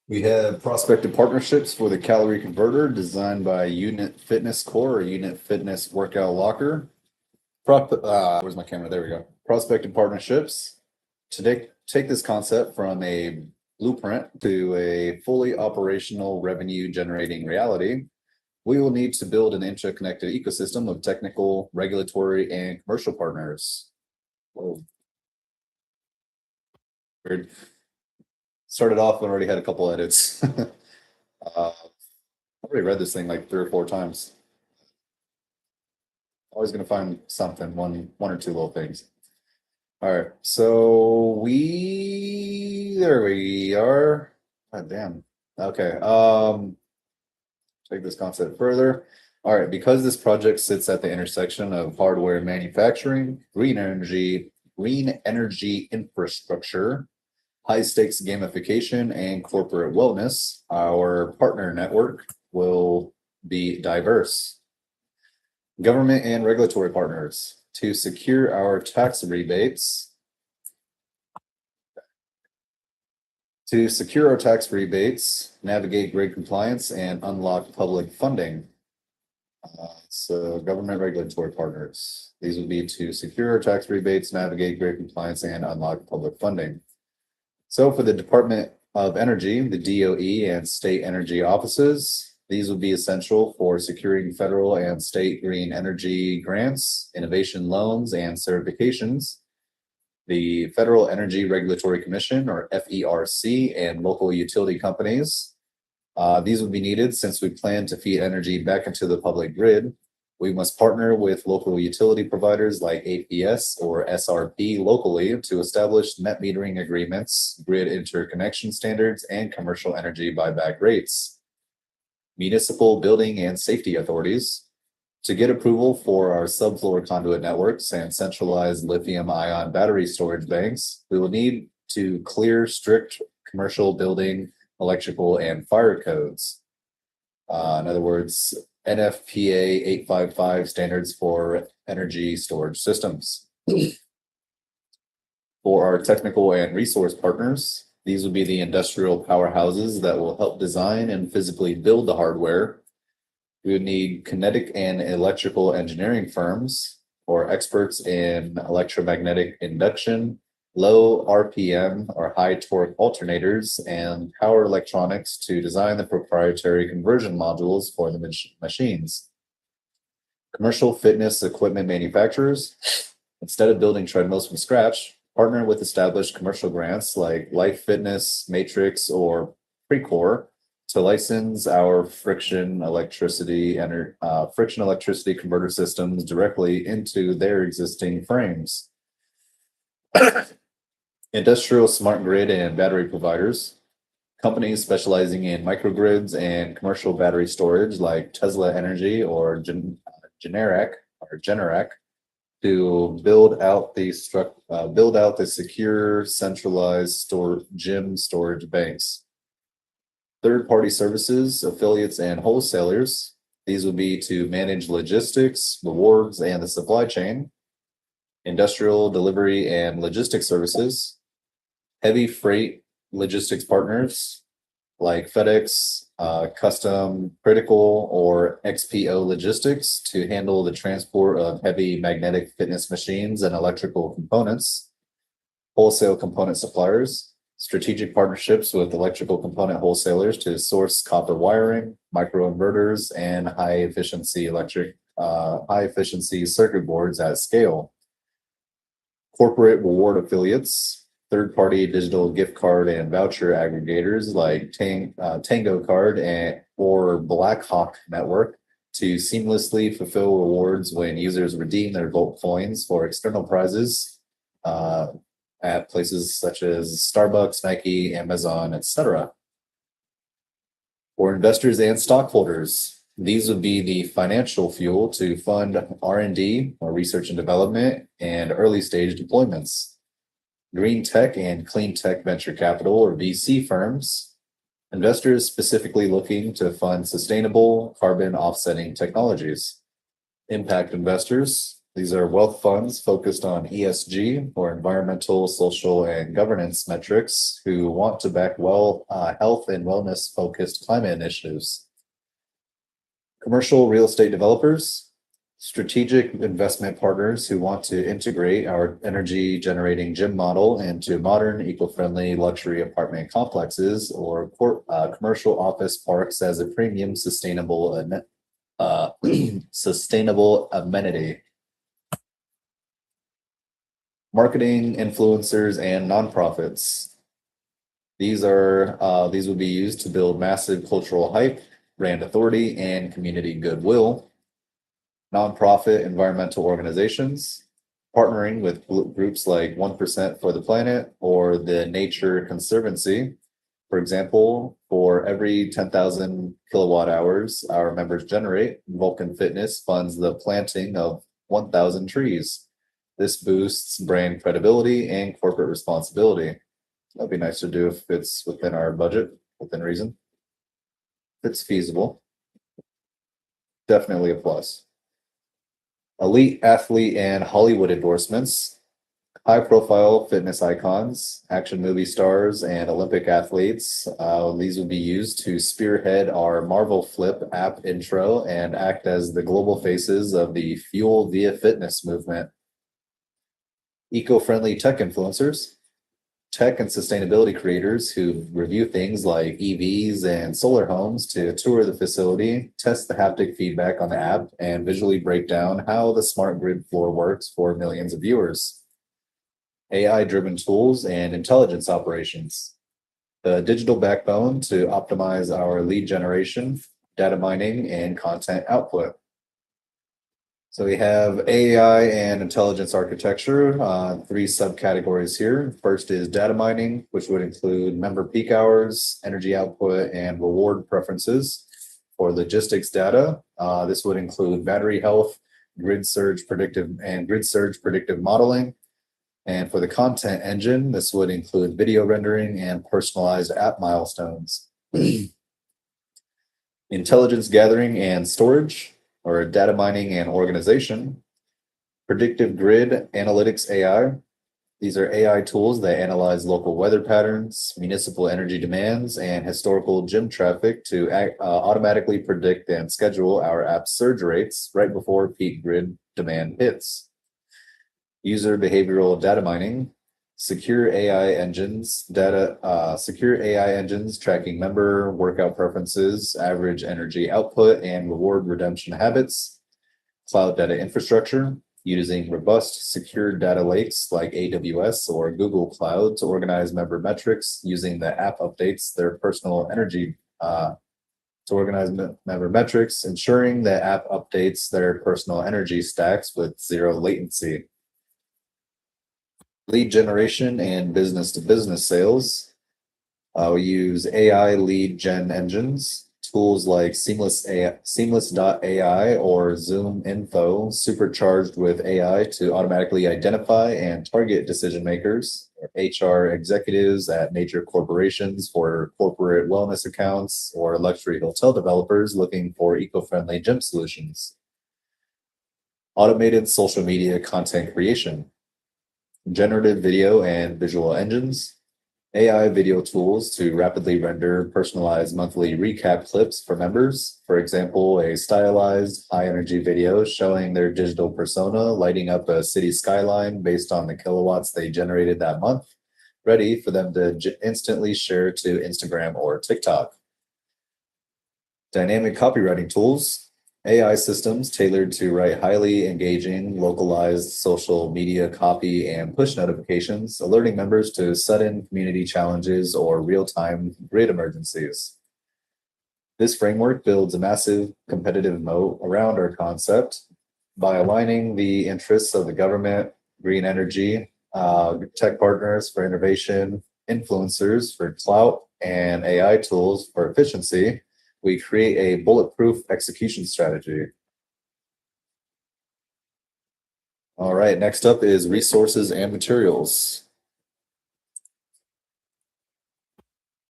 We have prospective partnerships for the calorie converter designed by Unit Fitness Core or Unit Fitness Workout Locker. Where's my camera? There we go. Prospective partnerships. To take this concept from a blueprint to a fully operational revenue generating reality, we will need to build an interconnected ecosystem of technical, regulatory, and commercial partners. Whoa. Weird. Started off and already had a couple edits. I've already read this thing like 3 or 4 times. Always going to find something, one or two little things. All right, so there we are. God damn. Okay. Take this concept further. All right, because this project sits at the intersection of hardware manufacturing, green energy infrastructure, high stakes gamification, and corporate wellness, our partner network will be diverse. Government and regulatory partners. To secure our tax rebates, navigate grid compliance, and unlock public funding. So government regulatory partners. These would be to secure our tax rebates, navigate grid compliance, and unlock public funding. So for the Department of Energy, the DOE, and state energy offices, these would be essential for securing federal and state green energy grants, innovation loans, and certifications. The Federal Energy Regulatory Commission, or FERC, and local utility companies. These would be needed since we plan to feed energy back into the public grid. We must partner with local utility providers like APS or SRP locally to establish net metering agreements, grid interconnection standards, and commercial energy buyback rates. Municipal building and safety authorities. To get approval for our subfloor conduit networks and centralized lithium-ion battery storage banks, we will need to clear strict commercial building, electrical, and fire codes. In other words, NFPA 855 standards for energy storage systems. For our technical and resource partners, these will be the industrial powerhouses that will help design and physically build the hardware. We would need kinetic and electrical engineering firms or experts in electromagnetic induction, low RPM or high torque alternators, and power electronics to design the proprietary conversion modules for the machines. Commercial fitness equipment manufacturers, instead of building treadmills from scratch, partner with established commercial grants like Life Fitness, Matrix, or Precor to license our friction electricity converter systems directly into their existing frames. Industrial smart grid and battery providers, companies specializing in microgrids and commercial battery storage like Tesla Energy or Generac, to build out the secure centralized gym storage banks. Third-party services, affiliates, and wholesalers. These would be to manage logistics, rewards, and the supply chain. Industrial delivery and logistics services. Heavy freight logistics partners like FedEx, Custom Critical, or XPO Logistics to handle the transport of heavy magnetic fitness machines and electrical components. Wholesale component suppliers. Strategic partnerships with electrical component wholesalers to source copper wiring, microinverters, and high efficiency circuit boards at scale. Corporate reward affiliates, third-party digital gift card and voucher aggregators like Tango Card or Blackhawk Network to seamlessly fulfill rewards when users redeem their Volt coins for external prizes at places such as Starbucks, Nike, Amazon, etc. For investors and stockholders, these would be the financial fuel to fund R&D or research and development and early stage deployments. Green tech and clean tech venture capital or VC firms, investors specifically looking to fund sustainable carbon offsetting technologies. Impact investors, These are wealth funds focused on ESG or environmental, social, and governance metrics who want to back health and wellness focused climate initiatives. Commercial real estate developers, strategic investment partners who want to integrate our energy generating gym model into modern, eco-friendly luxury apartment complexes or commercial office parks as a premium sustainable amenity. Marketing, influencers, and nonprofits. These would be used to build massive cultural hype, brand authority, and community goodwill. Nonprofit environmental organizations, partnering with groups like 1% for the Planet or the Nature Conservancy. For example, for every 10,000 kilowatt hours our members generate, Vulcan Fitness funds the planting of 1,000 trees. This boosts brand credibility and corporate responsibility. That'd be nice to do if it's within our budget, within reason. If it's feasible, definitely a plus. Elite athlete and Hollywood endorsements, high-profile fitness icons, action movie stars, and Olympic athletes. These would be used to spearhead our Marvel Flip app intro and act as the global faces of the Fuel via Fitness movement. Eco-friendly tech influencers, tech and sustainability creators who review things like EVs and solar homes to tour the facility, test the haptic feedback on the app, and visually break down how the smart grid floor works for millions of viewers. AI-driven tools and intelligence operations, the digital backbone to optimize our lead generation, data mining, and content output. So we have AI and intelligence architecture, three subcategories here. First is data mining, which would include member peak hours, energy output, and reward preferences. For logistics data, this would include battery health, grid surge predictive modeling. And for the content engine, this would include video rendering and personalized app milestones. Intelligence gathering and storage, or data mining and organization. Predictive grid analytics AI. These are AI tools that analyze local weather patterns, municipal energy demands, and historical gym traffic to automatically predict and schedule our app's surge rates right before peak grid demand hits. User behavioral data mining. Secure AI engines tracking member workout preferences, average energy output, and reward redemption habits. Cloud data infrastructure, using robust, secure data lakes like AWS or Google Cloud to organize member metrics using the app updates their personal energy member metrics, ensuring the app updates their personal energy stacks with zero latency. Lead generation and business-to-business sales. We use AI lead gen engines, tools like Seamless.ai or Zoom Info, supercharged with AI to automatically identify and target decision makers, HR executives at major corporations for corporate wellness accounts, or luxury hotel developers looking for eco-friendly gym solutions. Automated social media content creation. Generative video and visual engines, AI video tools to rapidly render personalized monthly recap clips for members. For example, a stylized high-energy video showing their digital persona lighting up a city skyline based on the kilowatts they generated that month, ready for them to instantly share to Instagram or TikTok. Dynamic copywriting tools. AI systems tailored to write highly engaging, localized social media copy and push notifications, alerting members to sudden community challenges or real-time grid emergencies. This framework builds a massive competitive moat around our concept by aligning the interests of the government, green energy, tech partners for innovation, influencers for clout, and AI tools for efficiency. We create a bulletproof execution strategy. All right, next up is resources and materials.